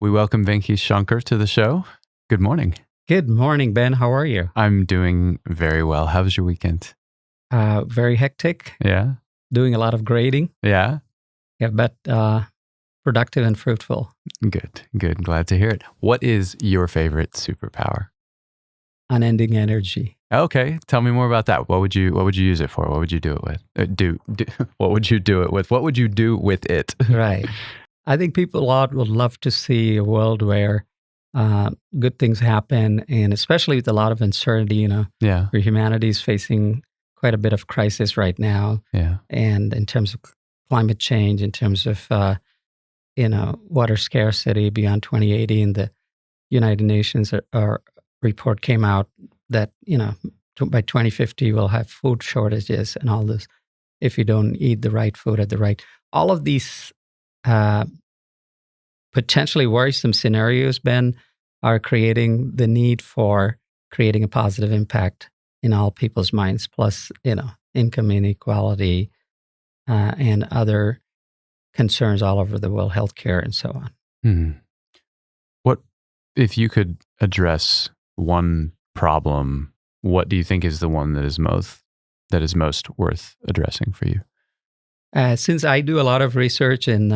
We welcome Venky Shankar to the show. Good morning. Good morning, Ben. How are you? I'm doing very well. How was your weekend? Very hectic. Yeah? Doing a lot of grading. Yeah? Yeah, but productive and fruitful. Good. Glad to hear it. What is your favorite superpower? Unending energy. Okay. Tell me more about that. What would you use it for? What would you do it with? What would you do it with? What would you do with it? Right. I think people a lot would love to see a world where good things happen, and especially with a lot of uncertainty, Yeah. where humanity is facing quite a bit of crisis right now. Yeah. And in terms of climate change, in terms of, water scarcity beyond 2080, and the United Nations report came out that, by 2050, we'll have food shortages and all this if you don't eat the right food at the right. All of these potentially worrisome scenarios, Ben, are creating the need for creating a positive impact in all people's minds, plus, income inequality and other concerns all over the world, healthcare and so on. What, if you could address one problem, what do you think is the one that is most worth addressing for you? Since I do a lot of research in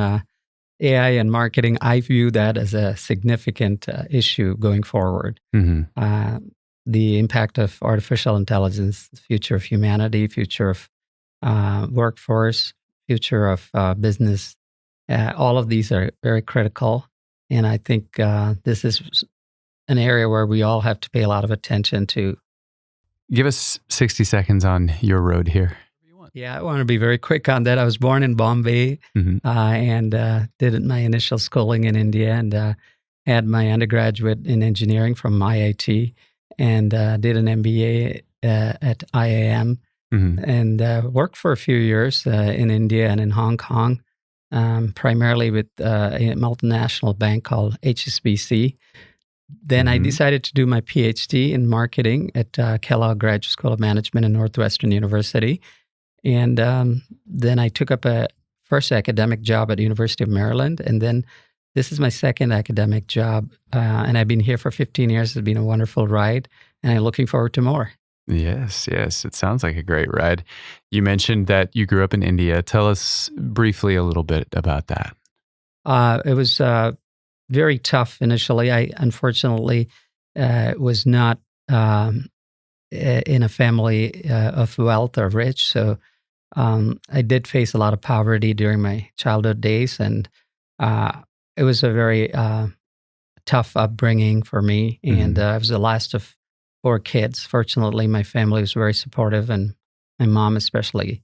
AI and marketing, I view that as a significant issue going forward. Mm-hmm. The impact of artificial intelligence, the future of humanity, future of workforce, future of business, all of these are very critical. And I think this is an area where we all have to pay a lot of attention to. Give us 60 seconds on your road here. Yeah, I want to be very quick on that. I was born in Bombay, Mm-hmm. and did my initial schooling in India, and had my undergraduate in engineering from IIT, and did an MBA at IAM, Mm-hmm. and worked for a few years in India and in Hong Kong, primarily with a multinational bank called HSBC. Then I Mm-hmm. decided to do my PhD in marketing at Kellogg Graduate School of Management in Northwestern University. And then I took up a first academic job at the University of Maryland. And then this is my second academic job. And I've been here for 15 years. It's been a wonderful ride. And I'm looking forward to more. Yes. It sounds like a great ride. You mentioned that you grew up in India. Tell us briefly a little bit about that. It was very tough initially. I unfortunately was not in a family of wealth or rich. So I did face a lot of poverty during my childhood days, and it was a very tough upbringing for me. And I was the last of 4 kids. Fortunately, my family was very supportive, and my mom especially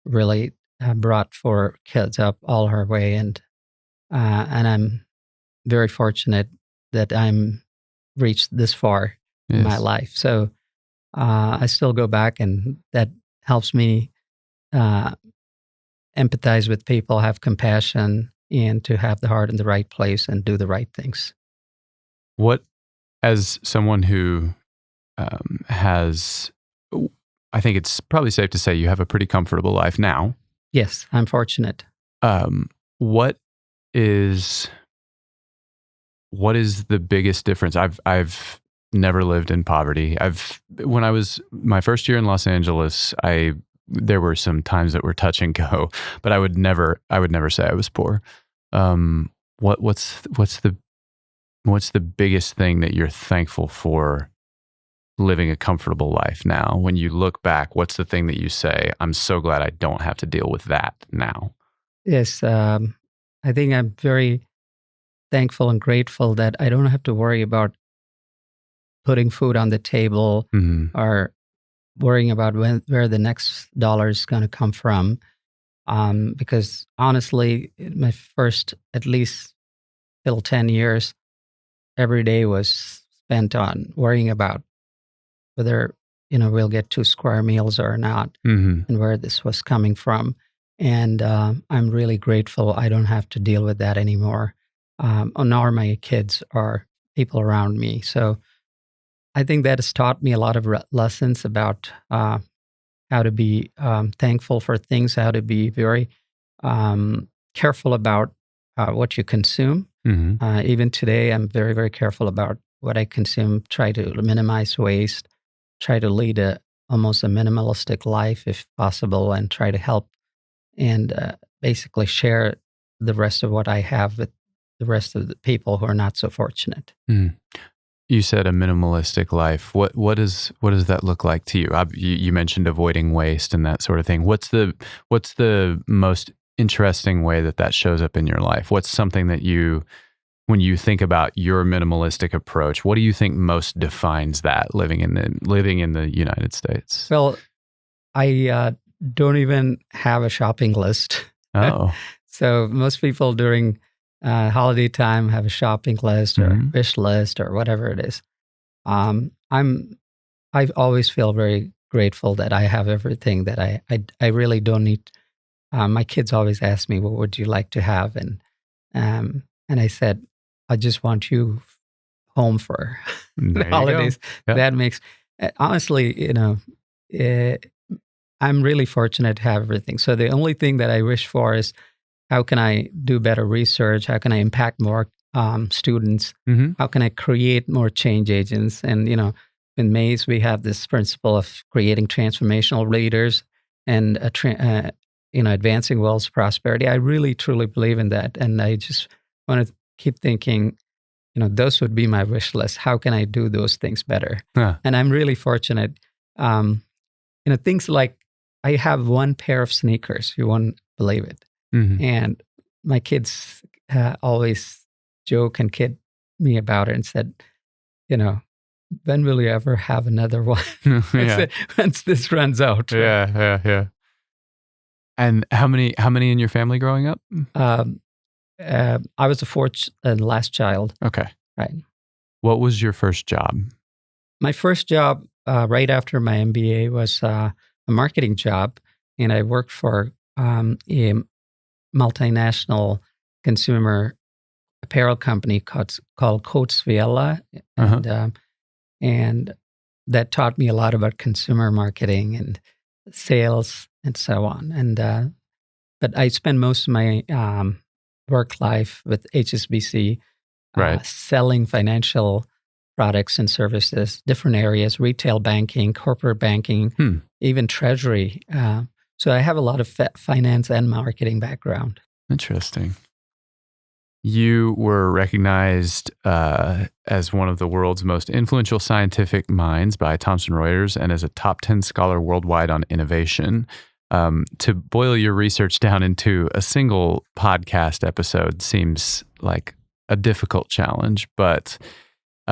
really brought 4 kids up all her way. And I'm very fortunate that I'm reached this far in my life. So I still go back, and that helps me empathize with people, have compassion, and to have the heart in the right place and do the right things. What, as someone who has, I think it's probably safe to say you have a pretty comfortable life now. Yes, I'm fortunate. What is the biggest difference? I've never lived in poverty. When I was my first year in Los Angeles, there were some times that were touch and go, but I would never say I was poor. What's the biggest thing that you're thankful for living a comfortable life now? When you look back, what's the thing that you say, I'm so glad I don't have to deal with that now? Yes, I think I'm very thankful and grateful that I don't have to worry about putting food on the table, Mm-hmm. or worrying about where the next dollar is going to come from. Because honestly, my first at least till 10 years, every day was spent on worrying about whether, we'll get 2 square meals or not, Mm-hmm. and where this was coming from. And I'm really grateful I don't have to deal with that anymore, nor my kids or people around me. So I think that has taught me a lot of lessons about how to be thankful for things, how to be very careful about what you consume, Even today, I'm very, very careful about what I consume, try to minimize waste, try to lead almost a minimalistic life if possible, and try to help and basically share the rest of what I have with the rest of the people who are not so fortunate. You said a minimalistic life. What does that look like to you? You mentioned avoiding waste and that sort of thing. What's the most interesting way that shows up in your life? What's something that when you think about your minimalistic approach, what do you think most defines that living in the United States? Well, I don't even have a shopping list. Oh, so most people during holiday time have a shopping list or wish list or whatever it is. I always feel very grateful that I have everything that I really don't need. My kids always ask me, "What would you like to have?" And I said, "I just want you home for the holidays." Yeah. That makes honestly, I'm really fortunate to have everything. So the only thing that I wish for is how can I do better research? How can I impact more students? How can I create more change agents? And, in Maze, we have this principle of creating transformational leaders and, advancing world's prosperity. I really, truly believe in that. And I just want to keep thinking, those would be my wish list. How can I do those things better? And I'm really fortunate. Things like I have one pair of sneakers. You won't believe it. And my kids always joke and kid me about it and said, when will you ever have another one? Once this runs out. Right? Yeah. And how many in your family growing up? I was the fourth and last child. Okay. Right. What was your first job? My first job right after my MBA was a marketing job, and I worked for a multinational consumer apparel company called Coats Viella, and that taught me a lot about consumer marketing and sales and so on. And but I spent most of my work life with HSBC, selling financial products and services, different areas, retail banking, corporate banking, even treasury. So I have a lot of finance and marketing background. Interesting. You were recognized as one of the world's most influential scientific minds by Thomson Reuters and as a top 10 scholar worldwide on innovation. To boil your research down into a single podcast episode seems like a difficult challenge, but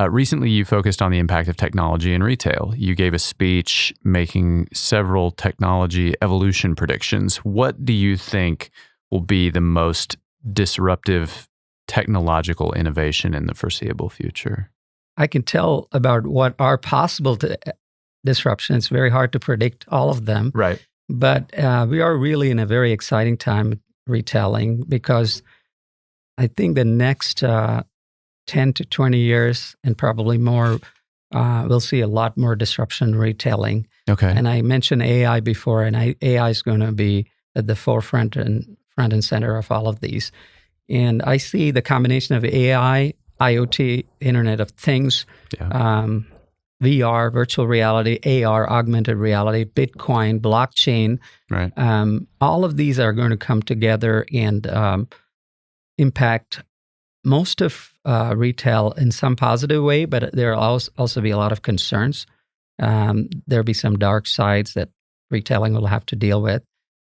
recently you focused on the impact of technology in retail. You gave a speech making several technology evolution predictions. What do you think will be the most disruptive technological innovation in the foreseeable future? I can tell about what are possible disruptions. It's very hard to predict all of them. Right. But we are really in a very exciting time with retailing because I think the next 10 to 20 years and probably more, we'll see a lot more disruption in retailing. Okay. And I mentioned AI before, and AI is going to be at the forefront and front and center of all of these. And I see the combination of AI, IoT, Internet of Things, VR, virtual reality, AR, augmented reality, Bitcoin, blockchain. Right. All of these are going to come together and impact most of retail in some positive way, but there will also be a lot of concerns. There'll be some dark sides that retailing will have to deal with.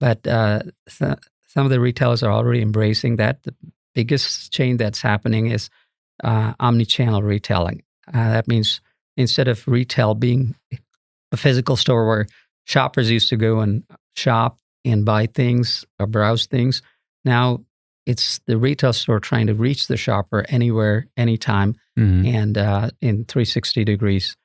But some of the retailers are already embracing that. The biggest change that's happening is omnichannel retailing. That means instead of retail being a physical store where shoppers used to go and shop and buy things or browse things, now it's the retail store trying to reach the shopper anywhere, anytime, and in 360 degrees,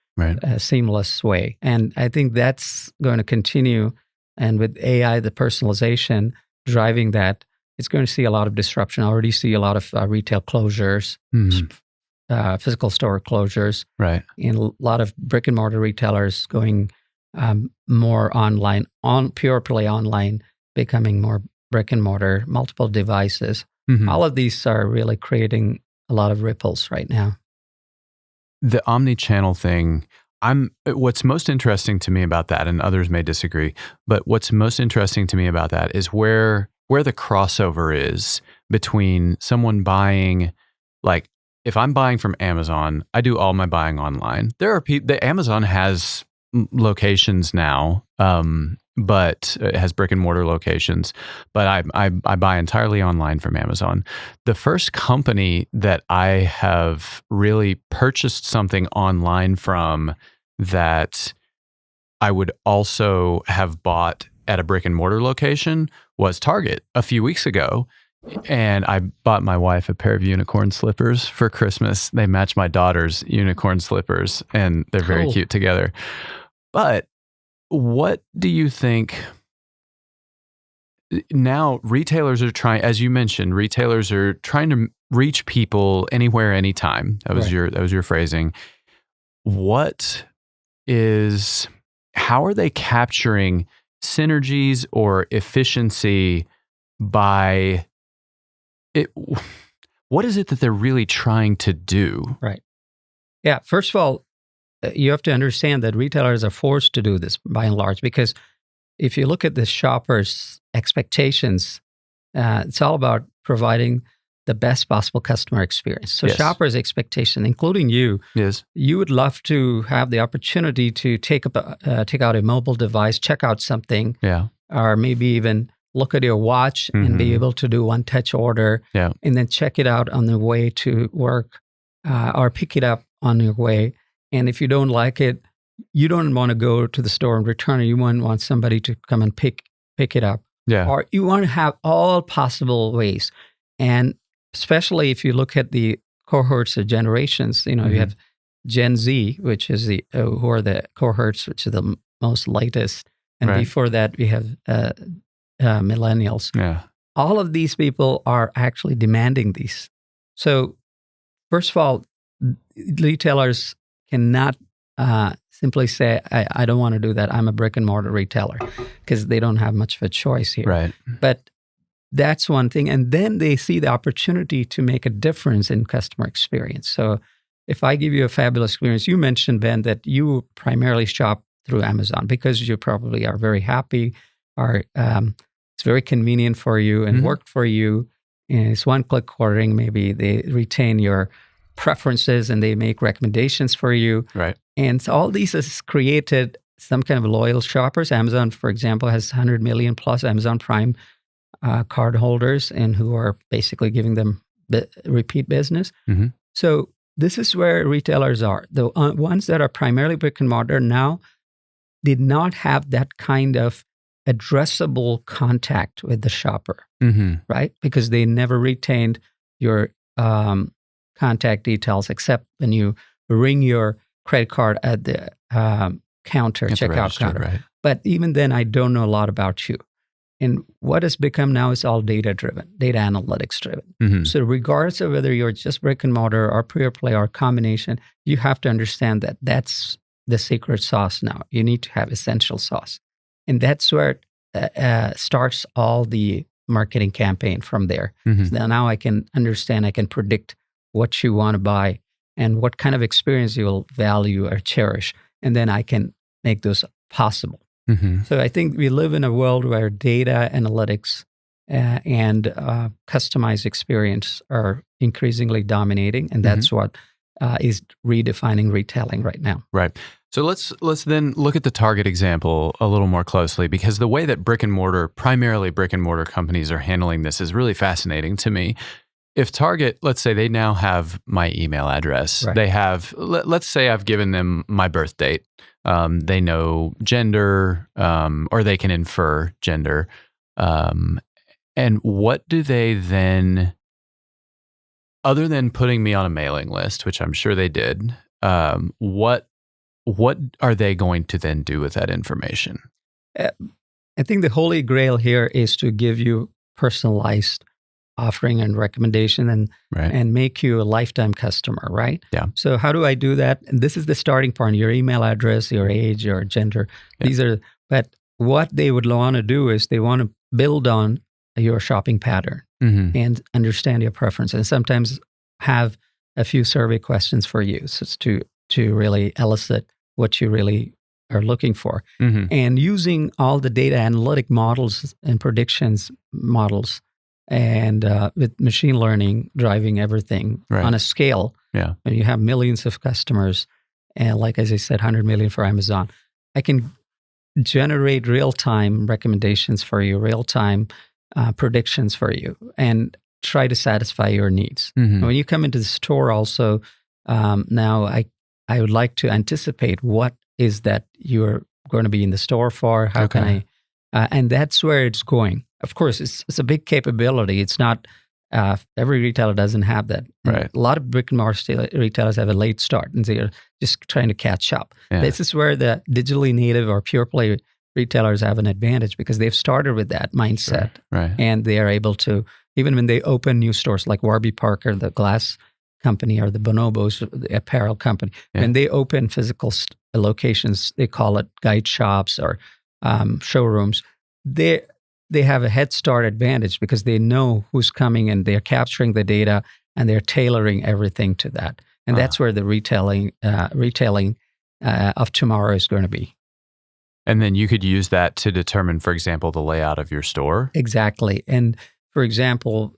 seamless way. And I think that's going to continue. And with AI, the personalization driving that, it's going to see a lot of disruption. I already see a lot of retail closures, physical store closures, and a lot of brick and mortar retailers going more online, purely online, becoming more brick and mortar, multiple devices. Mhm. All of these are really creating a lot of ripples right now. The omnichannel thing, what's most interesting to me about that, and others may disagree, but what's most interesting to me about that is where the crossover is between someone buying, like if I'm buying from Amazon, I do all my buying online. There are people, the Amazon has locations now, but it has brick and mortar locations, but I buy entirely online from Amazon. The first company that I have really purchased something online from that I would also have bought at a brick and mortar location was Target a few weeks ago. And I bought my wife a pair of unicorn slippers for Christmas. They match my daughter's unicorn slippers, and they're very Cool. cute together. But what do you think? Now retailers are trying, as you mentioned, retailers are trying to reach people anywhere, anytime. That was your phrasing. How are they capturing synergies or efficiency by it? What is it that they're really trying to do? Right. Yeah. First of all, you have to understand that retailers are forced to do this by and large, because if you look at the shoppers' expectations, it's all about providing the best possible customer experience. So Yes. shoppers' expectation, including you, Yes. you would love to have the opportunity to take out a mobile device, check out something, Yeah. or maybe even look at your watch and be Mhm. able to do one-touch order, Yeah. and then check it out on the way to work, or pick it up on your way. And if you don't like it, you don't want to go to the store and return it. You want somebody to come and pick it up. Yeah. Or you want to have all possible ways. And especially if you look at the cohorts of generations, you Mhm. have Gen Z, which is who are the cohorts, which are the most latest. And Right. before that, we have millennials. Yeah. All of these people are actually demanding these. So first of all, retailers cannot simply say, I don't want to do that. I'm a brick and mortar retailer, because they don't have much of a choice here. Right. But that's one thing. And then they see the opportunity to make a difference in customer experience. So if I give you a fabulous experience, you mentioned, Ben, that you primarily shop through Amazon because you probably are very happy, or it's very convenient for you and Mhm. worked for you. And it's one-click ordering. Maybe they retain your preferences and they make recommendations for you. Right. And so all these has created some kind of loyal shoppers. Amazon, for example, has 100 million plus Amazon Prime card holders, and who are basically giving them repeat business. Mhm. So this is where retailers are. The ones that are primarily brick and mortar now did not have that kind of addressable contact with the shopper, Mhm. right? Because they never retained your contact details, except when you ring your credit card at the counter, At the checkout register, counter. right. But even then, I don't know a lot about you. And what has become now is all data-driven, data analytics-driven. Mhm. So regardless of whether you're just brick and mortar or pure play or combination, you have to understand that that's the secret sauce now. You need to have essential sauce. And that's where it starts all the marketing campaign from there. Mhm. So now I can understand, I can predict what you want to buy and what kind of experience you will value or cherish. And then I can make those possible. Mhm. So I think we live in a world where data analytics and customized experience are increasingly dominating, and that's what is redefining retailing right now. Right. So let's then look at the Target example a little more closely, because the way that primarily brick and mortar companies are handling this is really fascinating to me. If Target, let's say they now have my email address, Right. they have, let's say I've given them my birth date. They know gender, or they can infer gender. And what do they then, other than putting me on a mailing list, which I'm sure they did, what are they going to then do with that information? I think the holy grail here is to give you personalized offering and recommendation and make you a lifetime customer, right? Yeah. So how do I do that? And this is the starting point: your email address, your age, your gender. Yeah. But what they would want to do is they want to build on your shopping pattern. and understand your preferences. And sometimes have a few survey questions for you to really elicit what you really are looking for. And using all the data analytic models and predictions models and with machine learning driving everything on a scale. When you have millions of customers, and like as I said, 100 million for Amazon, I can generate real-time recommendations for you, real-time predictions for you, and try to satisfy your needs. And when you come into the store also, now I would like to anticipate what is that you're going to be in the store for, how can I, and that's where it's going. Of course, it's a big capability. It's not, every retailer doesn't have that. A lot of brick and mortar retailers have a late start and they're just trying to catch up. This is where the digitally native or pure play retailers have an advantage because they've started with that mindset. And they are able to, even when they open new stores like Warby Parker, the glass company, or the Bonobos, the apparel company, when they open physical locations, they call it guide shops or showrooms, they have a head start advantage because they know who's coming and they're capturing the data and they're tailoring everything to that. And that's where the retailing of tomorrow is going to be. And then you could use that to determine, for example, the layout of your store. Exactly. And for example,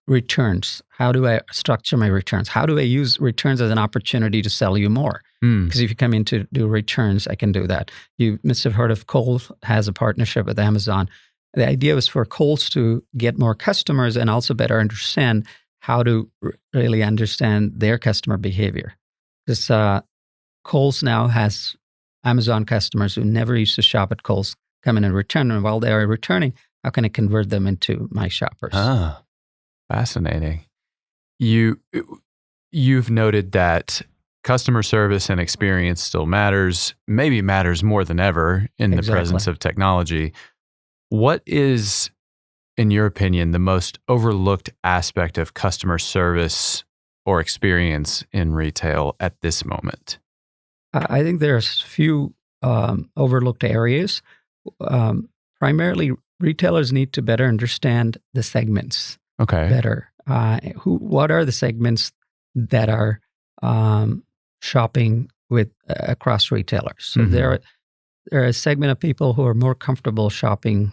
returns. How do I structure my returns? How do I use returns as an opportunity to sell you more? Because if you come in to do returns, I can do that. You must have heard of Kohl's has a partnership with Amazon. The idea was for Kohl's to get more customers and also better understand how to really understand their customer behavior. Because Kohl's now has Amazon customers who never used to shop at Kohl's come in and return. And while they are returning, how can I convert them into my shoppers? Fascinating. You've noted that customer service and experience still matters, maybe matters more than ever in the presence of technology. What is, in your opinion, the most overlooked aspect of customer service or experience in retail at this moment? I think there's a few overlooked areas. Primarily, retailers need to better understand the segments better. What are the segments that are shopping with across retailers? So there are a segment of people who are more comfortable shopping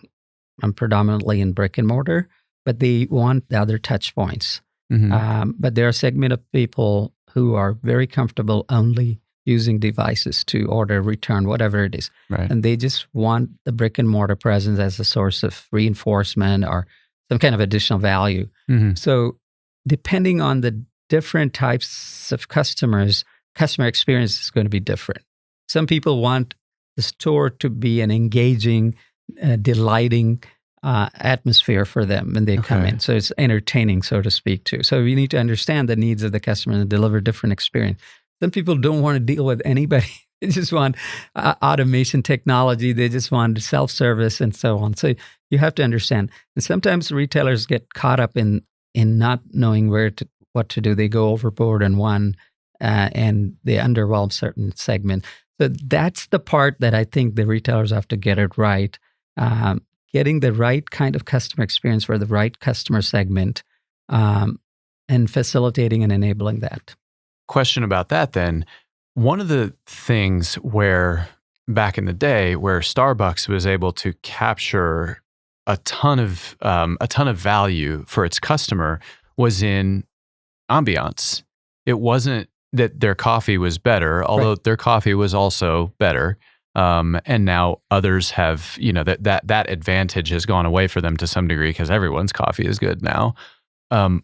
predominantly in brick and mortar, but they want the other touch points. But there are a segment of people who are very comfortable only using devices to order, return, whatever it is. And they just want the brick and mortar presence as a source of reinforcement or some kind of additional value. So depending on the different types of customers, customer experience is going to be different. Some people want the store to be an engaging, delighting atmosphere for them when they come in. So it's entertaining, so to speak, too. So we need to understand the needs of the customer and deliver different experience. Some people don't want to deal with anybody. They just want automation technology. They just want self-service and so on. So you have to understand. And sometimes retailers get caught up in not knowing what to do. They go overboard on one and they underwhelm certain segments. So that's the part that I think the retailers have to get it right. Getting the right kind of customer experience for the right customer segment and facilitating and enabling that. Question about that then. One of the things where back in the day where Starbucks was able to capture a ton of value for its customer was in ambiance. It wasn't that their coffee was better, although their coffee was also better. And now others have, that advantage has gone away for them to some degree because everyone's coffee is good now.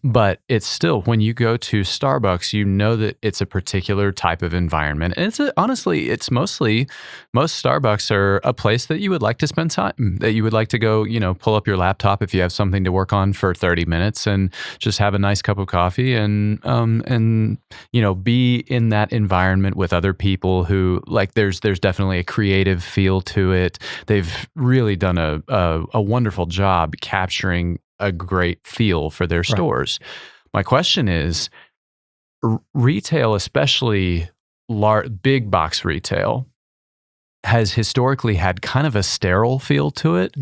But it's still, when you go to Starbucks, you know that it's a particular type of environment. And honestly, most Starbucks are a place that you would like to spend time, that you would like to go, pull up your laptop if you have something to work on for 30 minutes and just have a nice cup of coffee and be in that environment with other people who, like, there's definitely a creative feel to it. They've really done a wonderful job capturing a great feel for their stores. My question is, retail, especially big box retail, has historically had kind of a sterile feel to it.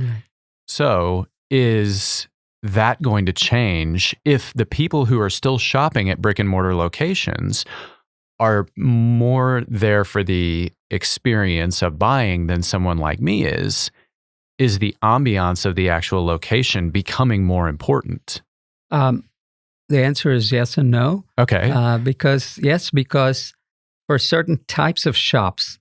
So is that going to change if the people who are still shopping at brick and mortar locations are more there for the experience of buying than someone like me is the ambiance of the actual location becoming more important? The answer is yes and no. Okay. Because for certain types of shops,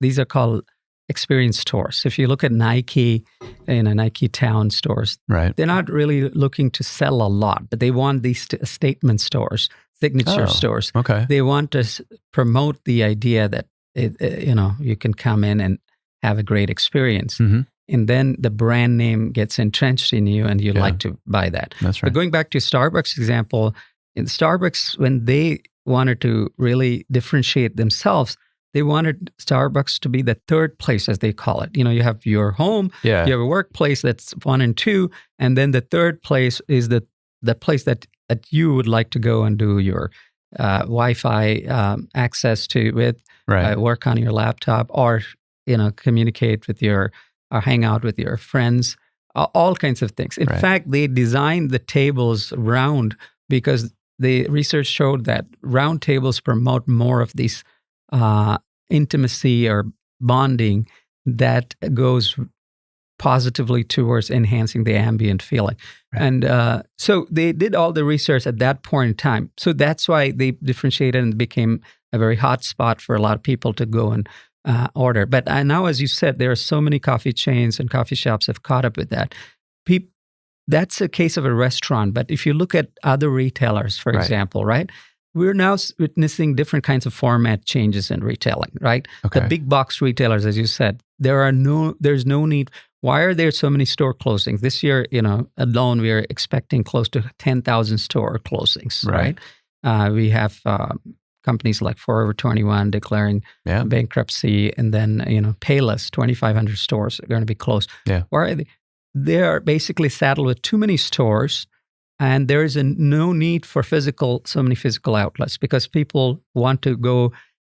these are called experience stores. If you look at Nike in a Nike Town stores, right, they're not really looking to sell a lot, but they want these statement stores, signature stores. Okay. They want to promote the idea that you can come in and have a great experience. Mm-hmm. And then the brand name gets entrenched in you and you like to buy that. That's right. But going back to Starbucks example, in Starbucks, when they wanted to really differentiate themselves, they wanted Starbucks to be the third place, as they call it. You have your home, you have a workplace, that's 1 and 2, and then the third place is the place that you would like to go and do your Wi-Fi access to with, work on your laptop, or communicate with or hang out with your friends, all kinds of things. In fact, they designed the tables round because the research showed that round tables promote more of these intimacy or bonding that goes positively towards enhancing the ambient feeling. Right. And so they did all the research at that point in time. So that's why they differentiated and became a very hot spot for a lot of people to go and order. But now, as you said, there are so many coffee chains and coffee shops have caught up with that. That's a case of a restaurant. But if you look at other retailers, for example, we're now witnessing different kinds of format changes in retailing, right? Okay. The big box retailers, as you said, there's no need. Why are there so many store closings? This year, alone, we are expecting close to 10,000 store closings, right? We have companies like Forever 21 declaring bankruptcy, and then, Payless, 2,500 stores are going to be closed. Yeah. Why are they? They are basically saddled with too many stores, and there is no need for so many physical outlets, because people want to go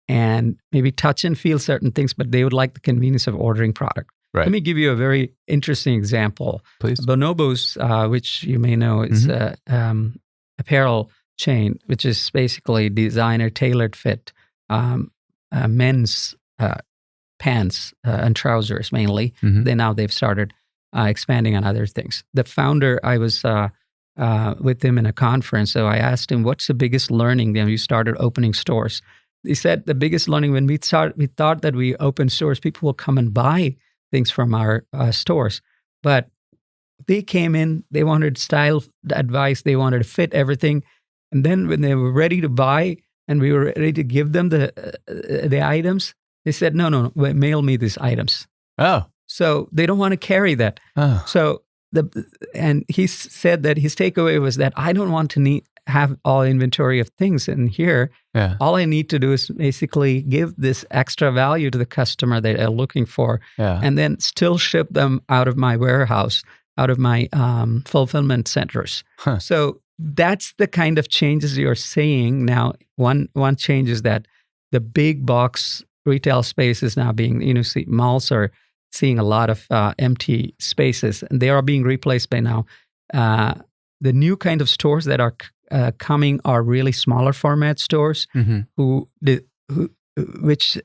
and maybe touch and feel certain things, but they would like the convenience of ordering product. Right. Let me give you a very interesting example. Please. Bonobos, which you may know, is an apparel chain, which is basically designer tailored fit men's pants and trousers mainly. They've started expanding on other things. The founder, I was with him in a conference, so I asked him, "What's the biggest learning?" You started opening stores. He said the biggest learning when we thought that we open stores, people will come and buy things from our stores, but they came in, they wanted style advice, they wanted to fit everything. And then when they were ready to buy and we were ready to give them the items, they said, no, mail me these items. Oh. So they don't want to carry that. Oh. So and he said that his takeaway was that I don't want to have all inventory of things in here. Yeah. All I need to do is basically give this extra value to the customer that they're looking for, and then still ship them out of my warehouse, out of my fulfillment centers. Huh. So that's the kind of changes you're seeing now. One change is that the big box retail space is now being, malls are seeing a lot of empty spaces, and they are being replaced by now. The new kind of stores that are coming are really smaller format stores, which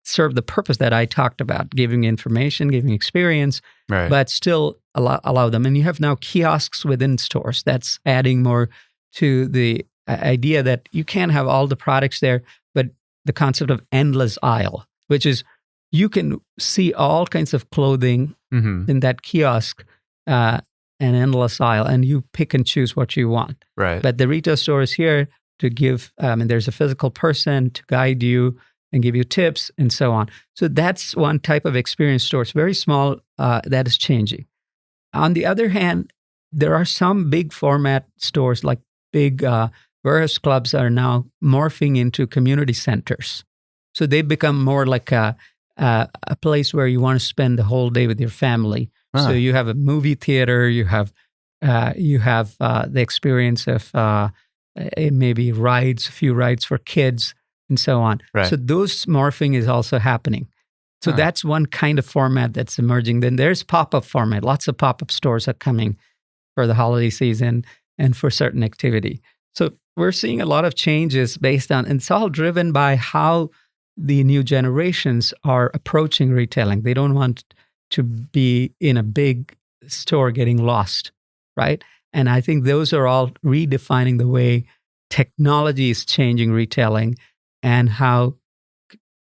serve the purpose that I talked about, giving information, giving experience, but still allow them. And you have now kiosks within stores. That's adding more to the idea that you can't have all the products there, but the concept of endless aisle, which is you can see all kinds of clothing in that kiosk, an endless aisle, and you pick and choose what you want. Right. But the retail store is here to give, and there's a physical person to guide you and give you tips and so on. So that's one type of experience store. It's very small, that is changing. On the other hand, there are some big format stores, like big warehouse clubs, are now morphing into community centers. So they become more like a place where you want to spend the whole day with your family. So you have a movie theater, you have the experience of maybe a few rides for kids and so on. Right. So those morphing is also happening. So that's one kind of format that's emerging. Then there's pop-up format. Lots of pop-up stores are coming. for the holiday season and for certain activity. So we're seeing a lot of changes based on, and it's all driven by how the new generations are approaching retailing. They don't want to be in a big store getting lost, right? And I think those are all redefining the way technology is changing retailing and how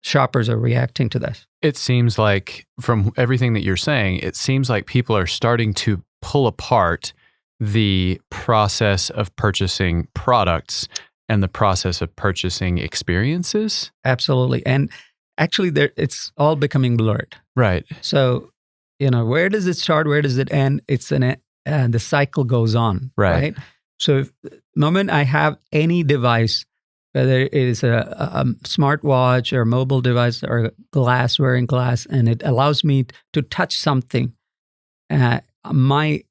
shoppers are reacting to that. It seems like, from everything that you're saying, it seems like people are starting to pull apart the process of purchasing products and the process of purchasing experiences. Absolutely. And actually, it's all becoming blurred. Right. So, where does it start? Where does it end? The cycle goes on, right? So if the moment I have any device, whether it is a smartwatch or a mobile device or wearing glass, and it allows me to touch something, my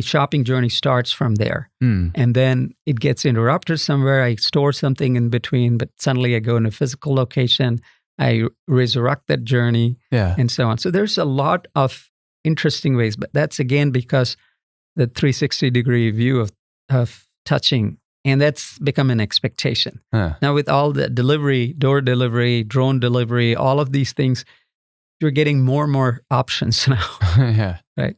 shopping journey starts from there. And then it gets interrupted somewhere. I store something in between, but suddenly I go in a physical location. I resurrect that journey, and so on. So there's a lot of interesting ways, but that's again because the 360-degree view of touching, and that's become an expectation. Now with all the delivery, door delivery, drone delivery, all of these things, you're getting more and more options now. Yeah. Right.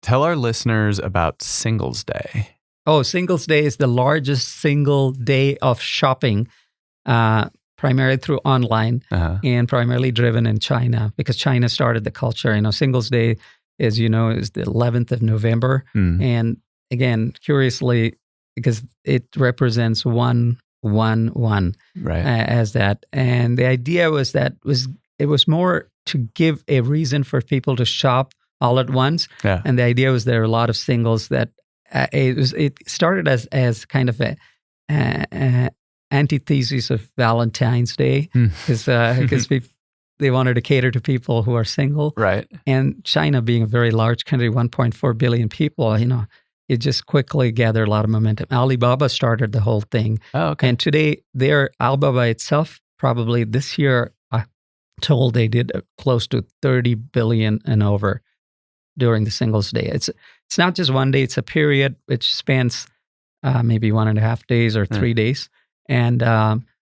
Tell our listeners about Singles Day. Oh, Singles Day is the largest single day of shopping, primarily through online and primarily driven in China, because China started the culture. Singles Day, as you know, is the 11th of November. And again, curiously, because it represents 111 as that. And the idea was that it was more to give a reason for people to shop all at once. And the idea was there are a lot of singles that it started as kind of a antithesis of Valentine's Day, because they wanted to cater to people who are single. Right. And China being a very large country, 1.4 billion people, it just quickly gathered a lot of momentum. Alibaba started the whole thing. Oh, okay. And today, Alibaba itself, probably this year, told they did close to 30 billion and over during the Singles Day. It's not just one day, it's a period which spans maybe 1.5 days or 3 days. And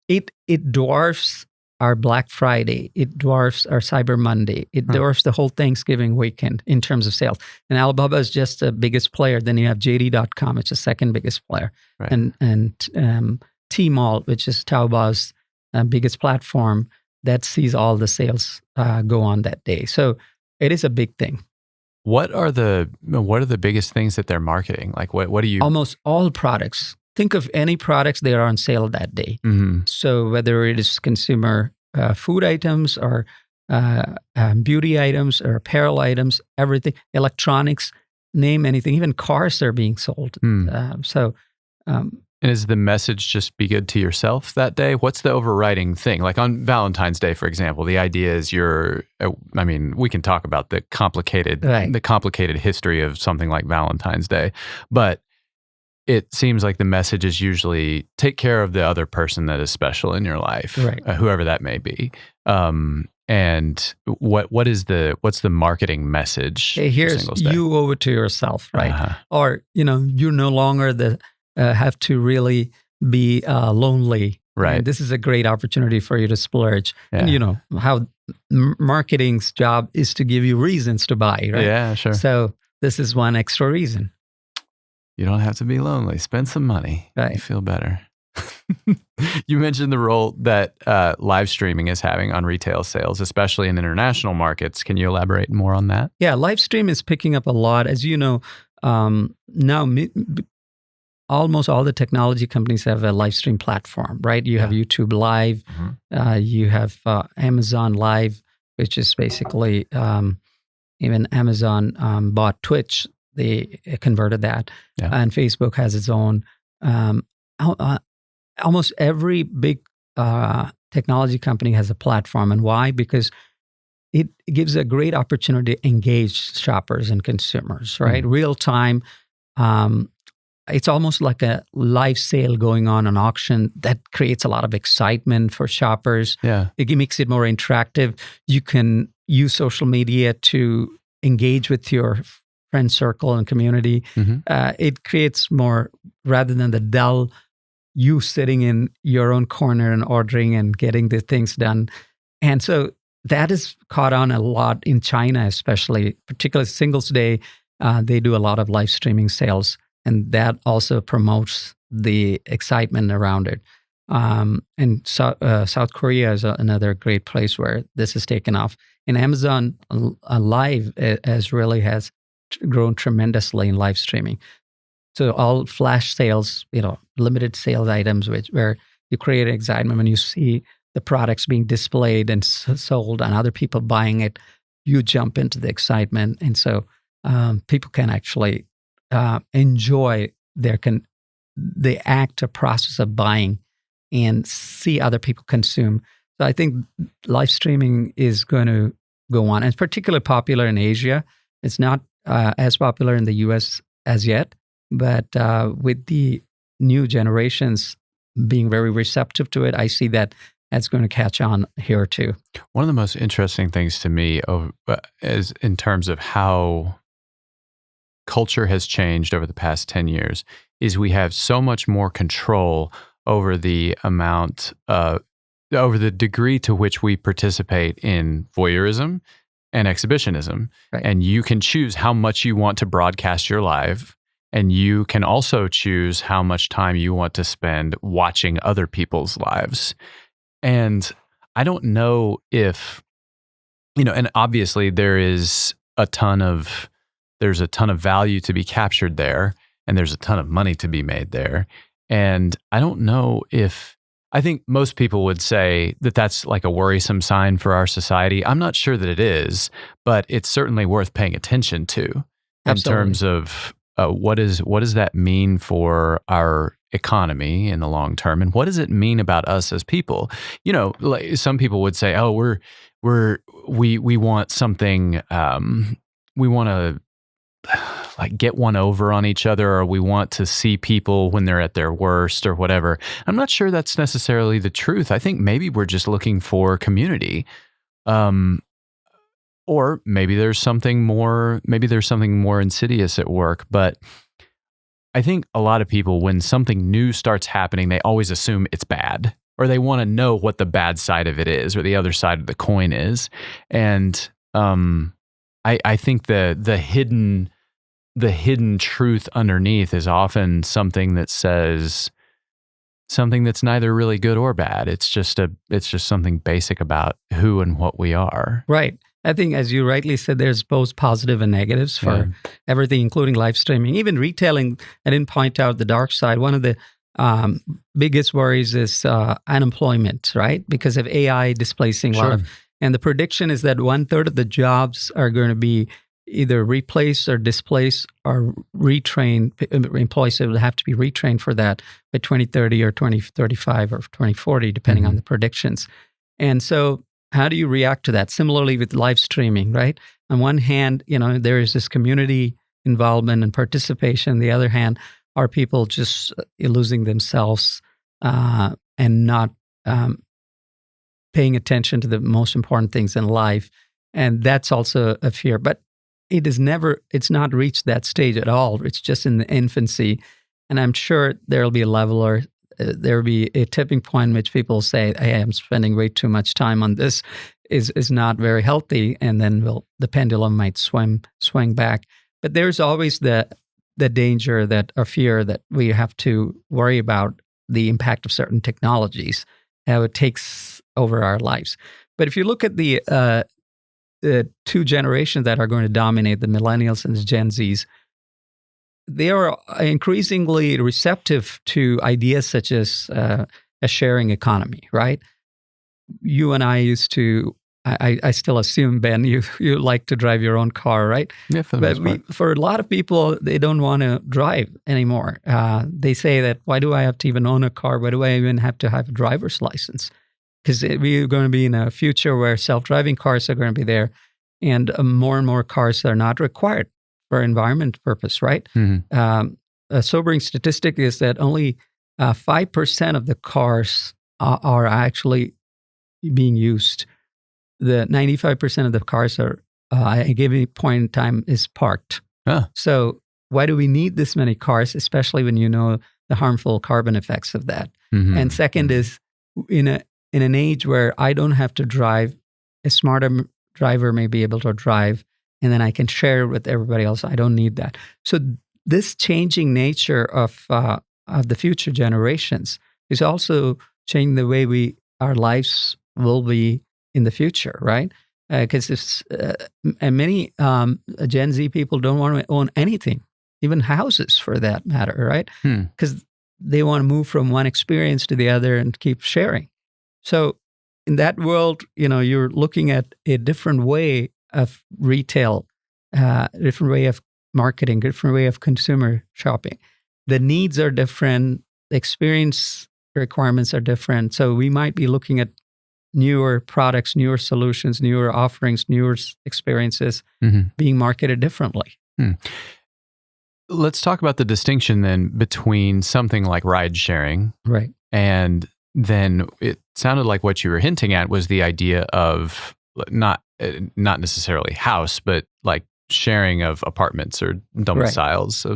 it dwarfs our Black Friday. It dwarfs our Cyber Monday. It dwarfs the whole Thanksgiving weekend in terms of sales. And Alibaba is just the biggest player. Then you have JD.com, it's the second biggest player. Right. And Tmall, which is Taobao's biggest platform, that sees all the sales go on that day. So it is a big thing. What are the biggest things that they're marketing? Like what do you? Almost all products. Think of any products that are on sale that day. So whether it is consumer food items or beauty items or apparel items, everything, electronics, name anything, even cars are being sold. And is the message just be good to yourself that day? What's the overriding thing? Like on Valentine's Day, for example, the idea is we can talk about the complicated history of something like Valentine's Day, but it seems like the message is usually take care of the other person that is special in your life, whoever that may be. And what's the marketing message? Hey, here's you owe it to yourself, right? Or you no longer have to really be lonely. Right. And this is a great opportunity for you to splurge. Yeah. And how marketing's job is to give you reasons to buy, right? Yeah, sure. So this is one extra reason. You don't have to be lonely. Spend some money. Right. You feel better. You mentioned the role that live streaming is having on retail sales, especially in international markets. Can you elaborate more on that? Yeah, live stream is picking up a lot. As you know, now almost all the technology companies have a live stream platform, right? You have YouTube Live, you have Amazon Live, which is basically even Amazon bought Twitch. They converted that, and Facebook has its own. Almost every big technology company has a platform, and why? Because it gives a great opportunity to engage shoppers and consumers, right? Real time. It's almost like a live sale going on an auction that creates a lot of excitement for shoppers. Yeah. It makes it more interactive. You can use social media to engage with your friend circle and community. It creates more, rather than the dull, you sitting in your own corner and ordering and getting the things done. And so that is caught on a lot in China, especially, particularly Singles Day. They do a lot of live streaming sales, and that also promotes the excitement around it. And South Korea is another great place where this has taken off. And Amazon Live has grown tremendously in live streaming. So all flash sales, limited sales items, where you create excitement when you see the products being displayed and sold and other people buying it, you jump into the excitement. And so people can actually enjoy the act or process of buying and see other people consume. So I think live streaming is going to go on. And it's particularly popular in Asia. It's not as popular in the US as yet, but with the new generations being very receptive to it, I see that that's going to catch on here too. One of the most interesting things to me is in terms of how culture has changed over the past 10 years is we have so much more control over the over the degree to which we participate in voyeurism and exhibitionism. Right. And you can choose how much you want to broadcast your life. And you can also choose how much time you want to spend watching other people's lives. And I don't know if, and obviously there's a ton of value to be captured there, and there's a ton of money to be made there. And I don't know I think most people would say that that's like a worrisome sign for our society. I'm not sure that it is, but it's certainly worth paying attention to. Absolutely. In terms of what does that mean for our economy in the long term, and what does it mean about us as people? Like some people would say, "Oh, we want something. We want to like get one over on each other, or we want to see people when they're at their worst, or whatever." I'm not sure that's necessarily the truth. I think maybe we're just looking for community. Or maybe there's something more insidious at work. But I think a lot of people, when something new starts happening, they always assume it's bad, or they want to know what the bad side of it is, or the other side of the coin is. And I think the hidden truth underneath is often something that says something that's neither really good or bad. It's just something basic about who and what we are. Right. I think, as you rightly said, there's both positive and negatives for everything, including live streaming. Even retailing, I didn't point out the dark side. One of the biggest worries is unemployment, right? Because of AI displacing a lot of, and the prediction is that 1/3 of the jobs are going to be either replaced or displaced or retrained. Employees will have to be retrained for that by 2030 or 2035 or 2040, depending on the predictions. And so how do you react to that? Similarly with live streaming, right? On one hand, there is this community involvement and participation. On the other hand, are people just losing themselves and not paying attention to the most important things in life? And that's also a fear. But it's not reached that stage at all. It's just in the infancy. And I'm sure there'll be a level, or there'll be a tipping point in which people say, "Hey, I'm spending way too much time on this. Is not very healthy." And then the pendulum might swing back. But there's always the danger or fear that we have to worry about the impact of certain technologies, how it takes over our lives. But if you look at the two generations that are going to dominate, the millennials and the Gen Zs, they are increasingly receptive to ideas such as a sharing economy, right? You and I used to, I still assume, Ben, you like to drive your own car, right? Yeah, for the most part. For a lot of people, they don't want to drive anymore. They say that, why do I have to even own a car? Why do I even have to have a driver's license? Because we're going to be in a future where self-driving cars are going to be there, and more and more cars are not required for environment purpose, right? A sobering statistic is that only 5% of the cars are actually being used. The 95% of the cars are, at a given point in time, is parked. Huh. So why do we need this many cars, especially when you know the harmful carbon effects of that? Mm-hmm. And second is in an age where I don't have to drive, a smarter driver may be able to drive, and then I can share with everybody else. I don't need that. So this changing nature of the future generations is also changing the way our lives will be in the future, right? Because many Gen Z people don't want to own anything, even houses for that matter, right? Because they want to move from one experience to the other and keep sharing. So in that world, you're looking at a different way of retail, different way of marketing, different way of consumer shopping. The needs are different. The experience requirements are different. So we might be looking at newer products, newer solutions, newer offerings, newer experiences being marketed differently. Let's talk about the distinction then between something like ride sharing. Right. And then it sounded like what you were hinting at was the idea of not necessarily house, but like sharing of apartments or domiciles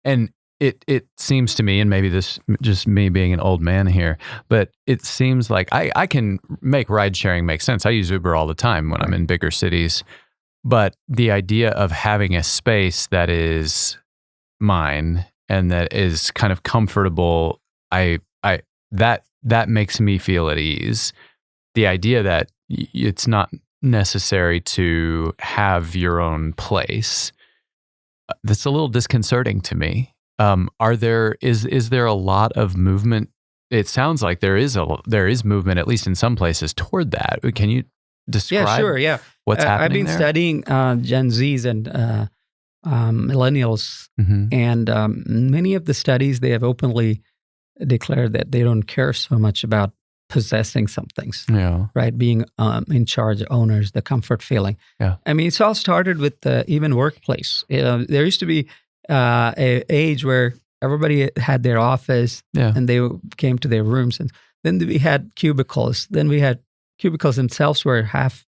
and it seems to me, and maybe this just me being an old man here, but it seems like I can make ride sharing make sense. I use Uber all the time when I'm in bigger cities, but the idea of having a space that is mine and that is kind of comfortable, that makes me feel at ease. The idea that it's not necessary to have your own place, that's a little disconcerting to me. Is there a lot of movement? It sounds like there is movement, at least in some places, toward that. Can you describe? Yeah, sure. Yeah, what's happening I've been there? studying Gen Zs and millennials, and many of the studies, they have openly declared that they don't care so much about possessing some things, right? Being in charge, owners, the comfort feeling. Yeah. I mean, it's all started with even workplace. There used to be a age where everybody had their office and they came to their rooms, and then we had cubicles. Then we had cubicles themselves were half,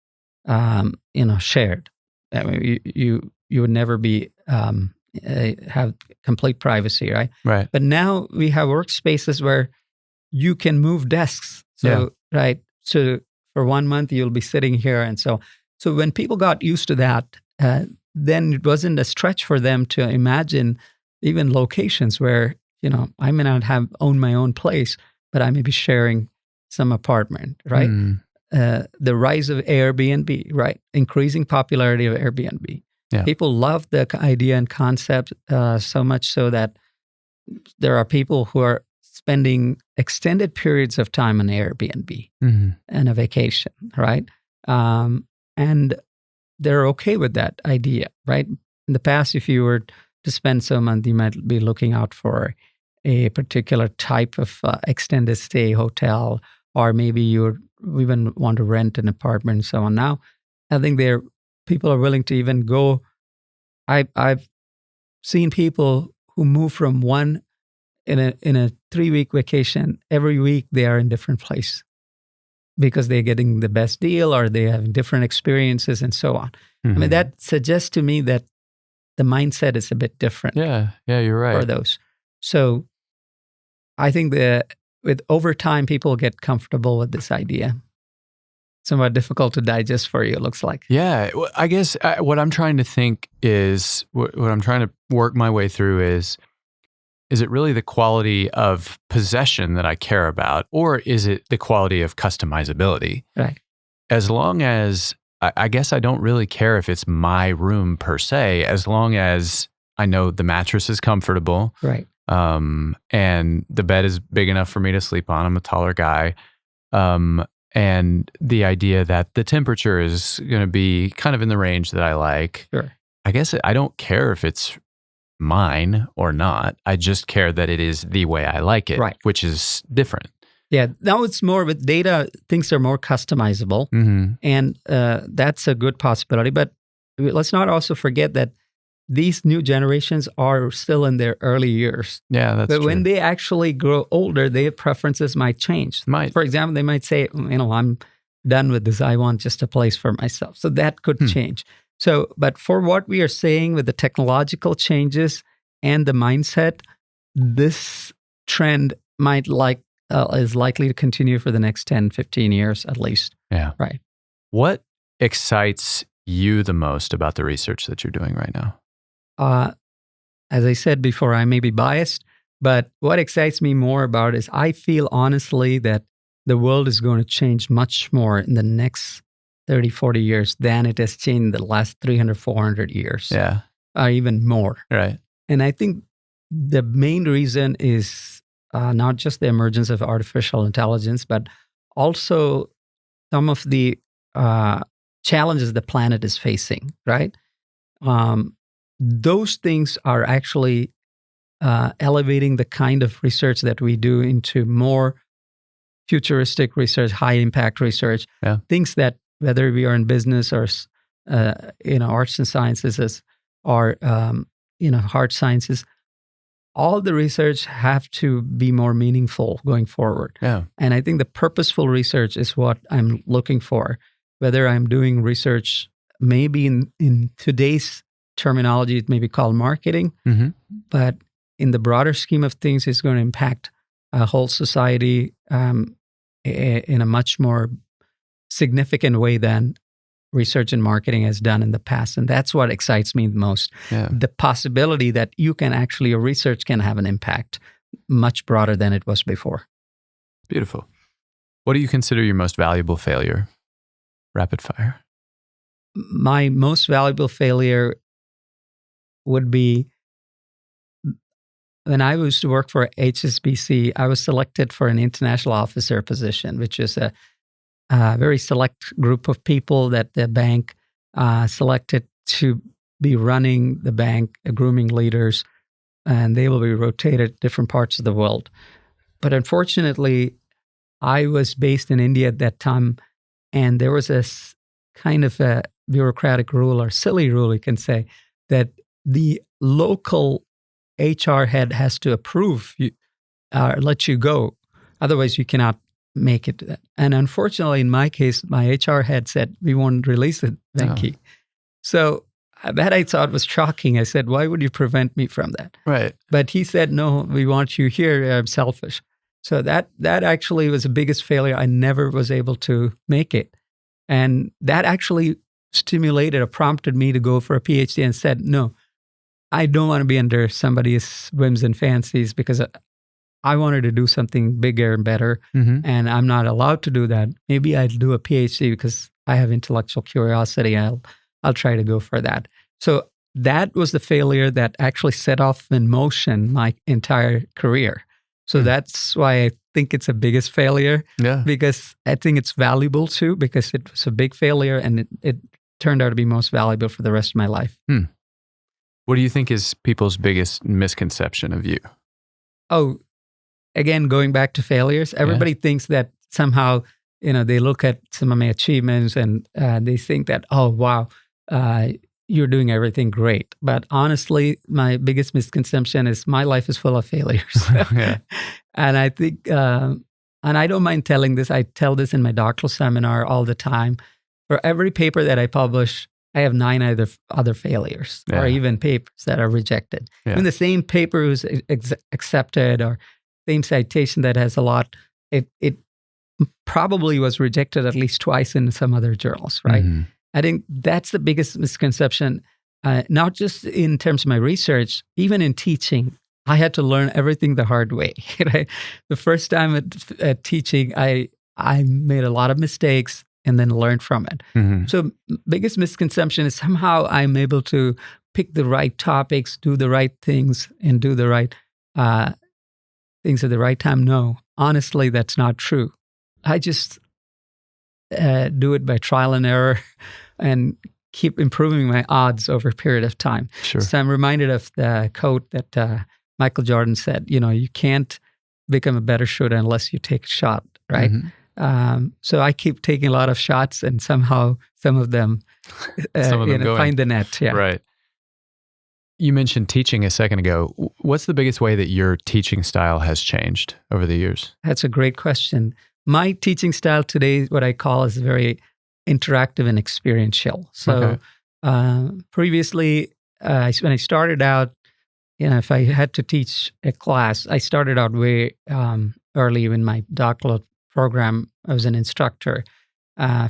shared. I mean, you would never be have complete privacy, right? Right. But now we have workspaces where you can move desks. So, right. So for 1 month, you'll be sitting here. And so when people got used to that, then it wasn't a stretch for them to imagine even locations where, I may not own my own place, but I may be sharing some apartment, right? The rise of Airbnb, right? Increasing popularity of Airbnb. Yeah. People love the idea and concept so much so that there are people who are spending extended periods of time on Airbnb and a vacation, right? And they're okay with that idea, right? In the past, if you were to spend some month, you might be looking out for a particular type of extended stay hotel, or maybe you even want to rent an apartment and so on. Now, I think people are willing to even go. I've seen people who move from one in a 3-week vacation. Every week they are in a different place because they're getting the best deal or they have different experiences and so on. I mean, that suggests to me that the mindset is a bit different. Yeah, you're right. For those. So I think that over time, people get comfortable with this idea. Somewhat difficult to digest for you, it looks like. Yeah, I guess what I'm trying to think is, what I'm trying to work my way through is it really the quality of possession that I care about, or is it the quality of customizability? Right. As long as, I guess I don't really care if it's my room per se, as long as I know the mattress is comfortable. Right. And the bed is big enough for me to sleep on. I'm a taller guy. And the idea that the temperature is going to be kind of in the range that I like. Sure. I guess I don't care if it's mine or not. I just care that it is the way I like it, right, which is different. Yeah. Now it's more with data, things are more customizable. And that's a good possibility. But let's not also forget that these new generations are still in their early years. Yeah, that's true. But when they actually grow older, their preferences might change. For example, they might say, I'm done with this. I want just a place for myself. So that could change. So, but for what we are saying with the technological changes and the mindset, this trend is likely to continue for the next 10, 15 years at least. Yeah. Right. What excites you the most about the research that you're doing right now? As I said before, I may be biased, but what excites me more about is I feel honestly that the world is going to change much more in the next 30, 40 years than it has changed in the last 300, 400 years. Yeah. Or even more. Right. And I think the main reason is not just the emergence of artificial intelligence, but also some of the challenges the planet is facing, right? Those things are actually elevating the kind of research that we do into more futuristic research, high impact research, things that whether we are in business or arts and sciences or hard sciences, all the research have to be more meaningful going forward. Yeah. And I think the purposeful research is what I'm looking for. Whether I'm doing research, maybe in today's terminology, it may be called marketing, but in the broader scheme of things, it's going to impact a whole society in a much more significant way than research and marketing has done in the past. And that's what excites me the most. Yeah. The possibility that your research can have an impact much broader than it was before. Beautiful. What do you consider your most valuable failure? Rapid fire. My most valuable failure would be when I used to work for HSBC, I was selected for an international officer position, which is a very select group of people that the bank selected to be running the bank, grooming leaders, and they will be rotated different parts of the world. But unfortunately, I was based in India at that time, and there was a kind of a bureaucratic rule or silly rule, you can say, that the local HR head has to approve you, let you go. Otherwise, you cannot make it. And unfortunately, in my case, my HR head said, we won't release it, Venky. Oh. So that I thought was shocking. I said, why would you prevent me from that? Right. But he said, no, we want you here. I'm selfish. So that actually was the biggest failure. I never was able to make it. And that actually stimulated or prompted me to go for a PhD and said, no, I don't want to be under somebody's whims and fancies because I wanted to do something bigger and better, and I'm not allowed to do that. Maybe I'll do a PhD because I have intellectual curiosity. I'll try to go for that. So that was the failure that actually set off in motion my entire career. So that's why I think it's the biggest failure, because I think it's valuable too, because it was a big failure and it turned out to be most valuable for the rest of my life. What do you think is people's biggest misconception of you? Oh, again, going back to failures, everybody thinks that somehow, they look at some of my achievements and they think that, oh, wow, you're doing everything great. But honestly, my biggest misconception is my life is full of failures. And I think, and I don't mind telling this, I tell this in my doctoral seminar all the time. For every paper that I publish, I have 9 other failures or even papers that are rejected. When the same paper is accepted or same citation that has a lot, it probably was rejected at least twice in some other journals, right? I think that's the biggest misconception, not just in terms of my research, even in teaching. I had to learn everything the hard way. Right? The first time at teaching, I made a lot of mistakes and then learned from it. So biggest misconception is somehow I'm able to pick the right topics, do the right things, and do the right things at the right time. No, honestly, that's not true. I just do it by trial and error and keep improving my odds over a period of time. Sure. So I'm reminded of the quote that Michael Jordan said, you can't become a better shooter unless you take a shot, right? So I keep taking a lot of shots and somehow some of them, find the net. Yeah. Right. You mentioned teaching a second ago. What's the biggest way that your teaching style has changed over the years? That's a great question. My teaching style today, what I call is very interactive and experiential. So Previously, when I started out, if I had to teach a class, I started out way early in my doctoral program. I was an instructor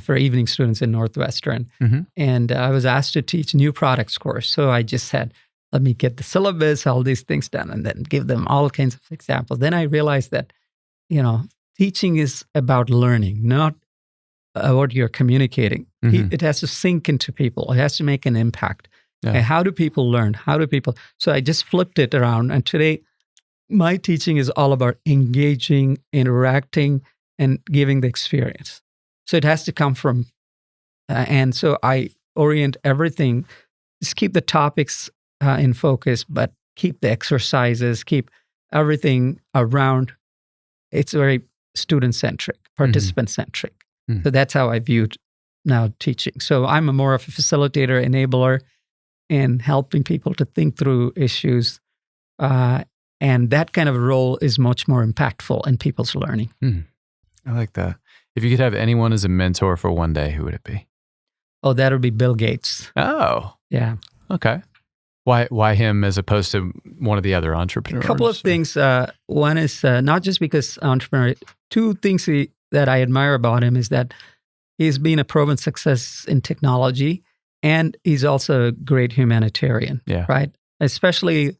for evening students in Northwestern. Mm-hmm. And I was asked to teach new products course. So I just said, let me get the syllabus, all these things done, and then give them all kinds of examples. Then I realized that, teaching is about learning, not what you're communicating. Mm-hmm. It has to sink into people. It has to make an impact. Yeah. And how do people learn? So I just flipped it around. And today, my teaching is all about engaging, interacting, and giving the experience. So it has to come from, and so I orient everything, just keep the topics in focus, but keep the exercises, keep everything around. It's very student-centric, participant-centric. Mm-hmm. So that's how I viewed now teaching. So I'm more of a facilitator, enabler, and helping people to think through issues. And that kind of role is much more impactful in people's learning. I like that. If you could have anyone as a mentor for one day, who would it be? Oh, that would be Bill Gates. Oh. Yeah. Okay. Why him as opposed to one of the other entrepreneurs? A couple of things. One is not just because entrepreneur. Two things that I admire about him is that he's been a proven success in technology, and he's also a great humanitarian. Yeah. Right. Especially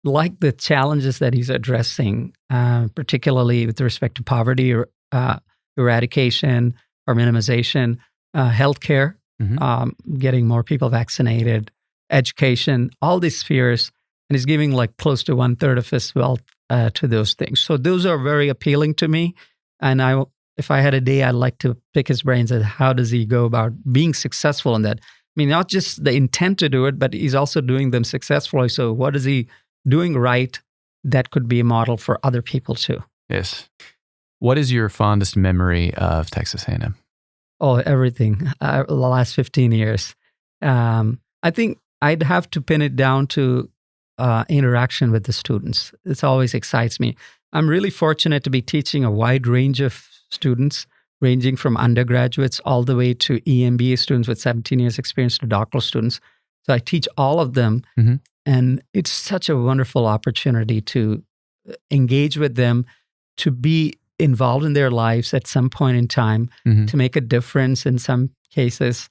like the challenges that he's addressing, particularly with respect to poverty or eradication or minimization, healthcare, getting more people vaccinated, education, all these spheres, and he's giving like close to 1/3 of his wealth to those things. So those are very appealing to me. And if I had a day, I'd like to pick his brains at how does he go about being successful in that. I mean, not just the intent to do it, but he's also doing them successfully. So what is he doing right that could be a model for other people too? Yes. What is your fondest memory of Texas A&M? Oh, everything. The last 15 years. I think I'd have to pin it down to interaction with the students. This always excites me. I'm really fortunate to be teaching a wide range of students, ranging from undergraduates all the way to EMBA students with 17 years experience to doctoral students. So I teach all of them. And it's such a wonderful opportunity to engage with them, to be involved in their lives at some point in time, to make a difference in some cases.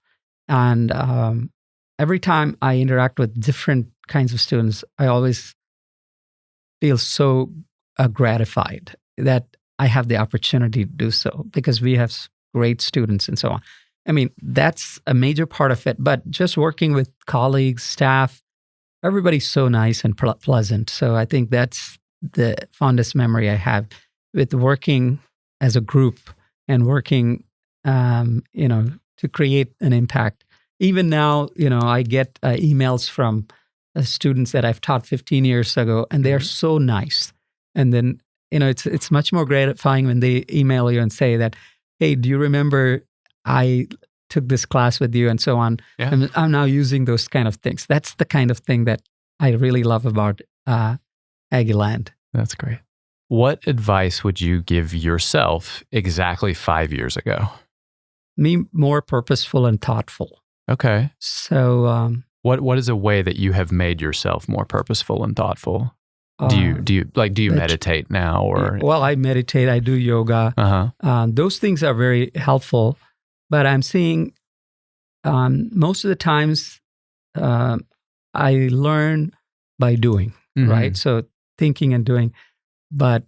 And every time I interact with different kinds of students, I always feel so gratified that I have the opportunity to do so because we have great students and so on. I mean, that's a major part of it. But just working with colleagues, staff, everybody's so nice and pleasant. So I think that's the fondest memory I have with working as a group and working, to create an impact. Even now, I get emails from students that I've taught 15 years ago, and they're so nice. And then, it's much more gratifying when they email you and say that, hey, do you remember I took this class with you and so on. Yeah. I'm now using those kind of things. That's the kind of thing that I really love about Aggieland. That's great. What advice would you give yourself exactly 5 years ago? Me more purposeful and thoughtful. Okay. So, what is a way that you have made yourself more purposeful and thoughtful? Do you meditate now or? Well, I meditate. I do yoga. Those things are very helpful. But I'm seeing most of the times I learn by doing, right? So thinking and doing. But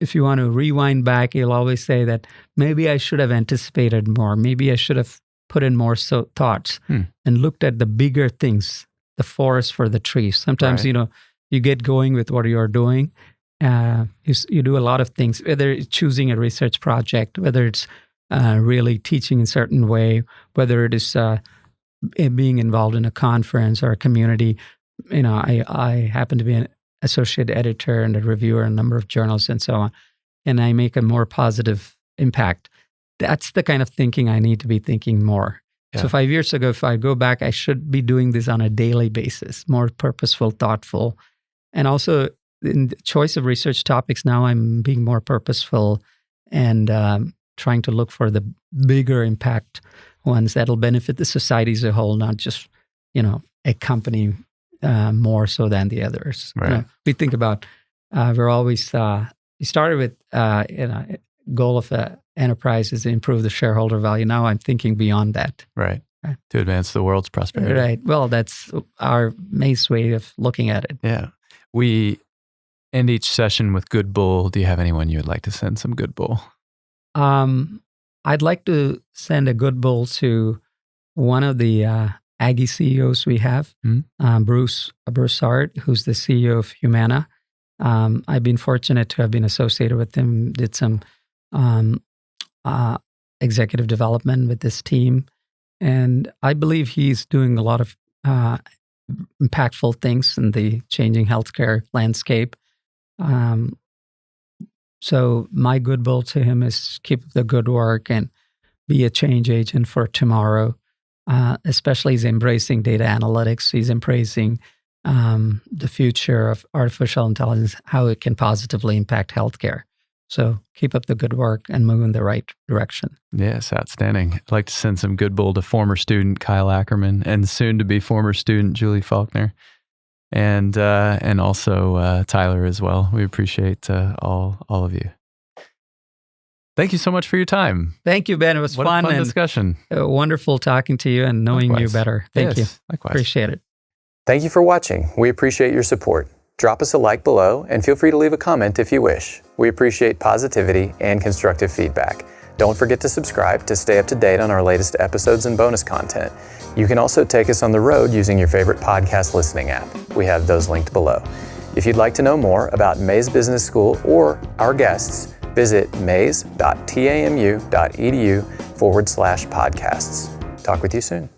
if you want to rewind back, you'll always say that maybe I should have anticipated more. Maybe I should have put in more thoughts and looked at the bigger things, the forest for the trees. Sometimes, you get going with what you're doing. You do a lot of things, whether it's choosing a research project, whether it's really teaching in a certain way, whether it is being involved in a conference or a community. I happen to be an associate editor and a reviewer in a number of journals and so on, and I make a more positive impact. That's the kind of thinking I need to be thinking more. Yeah. So 5 years ago, if I go back, I should be doing this on a daily basis, more purposeful, thoughtful. And also in the choice of research topics, now I'm being more purposeful and trying to look for the bigger impact ones that'll benefit the society as a whole, not just, a company more so than the others. Right. We think about, we're always, we started with, goal of the enterprise is to improve the shareholder value. Now I'm thinking beyond that. Right. To advance the world's prosperity. Right. Well, that's our Maze way of looking at it. Yeah. We end each session with good bull. Do you have anyone you would like to send some good bull? I'd like to send a good bull to one of the Aggie CEOs we have, Bruce Broussard, who's the CEO of Humana. I've been fortunate to have been associated with him, did some executive development with this team. And I believe he's doing a lot of impactful things in the changing healthcare landscape. So my good bull to him is keep the good work and be a change agent for tomorrow. Especially he's embracing data analytics. He's embracing the future of artificial intelligence, how it can positively impact healthcare. So keep up the good work and move in the right direction. Yes, outstanding. I'd like to send some good bull to former student Kyle Ackerman and soon to be former student Julie Faulkner, and also Tyler as well. We appreciate all of you. Thank you so much for your time. Thank you, Ben. It was fun and discussion. Wonderful talking to you and knowing you better. Thank you. Likewise. Appreciate it. Thank you for watching. We appreciate your support. Drop us a like below and feel free to leave a comment if you wish. We appreciate positivity and constructive feedback. Don't forget to subscribe to stay up to date on our latest episodes and bonus content. You can also take us on the road using your favorite podcast listening app. We have those linked below. If you'd like to know more about Maze Business School or our guests, visit maze.tamu.edu/podcasts. Talk with you soon.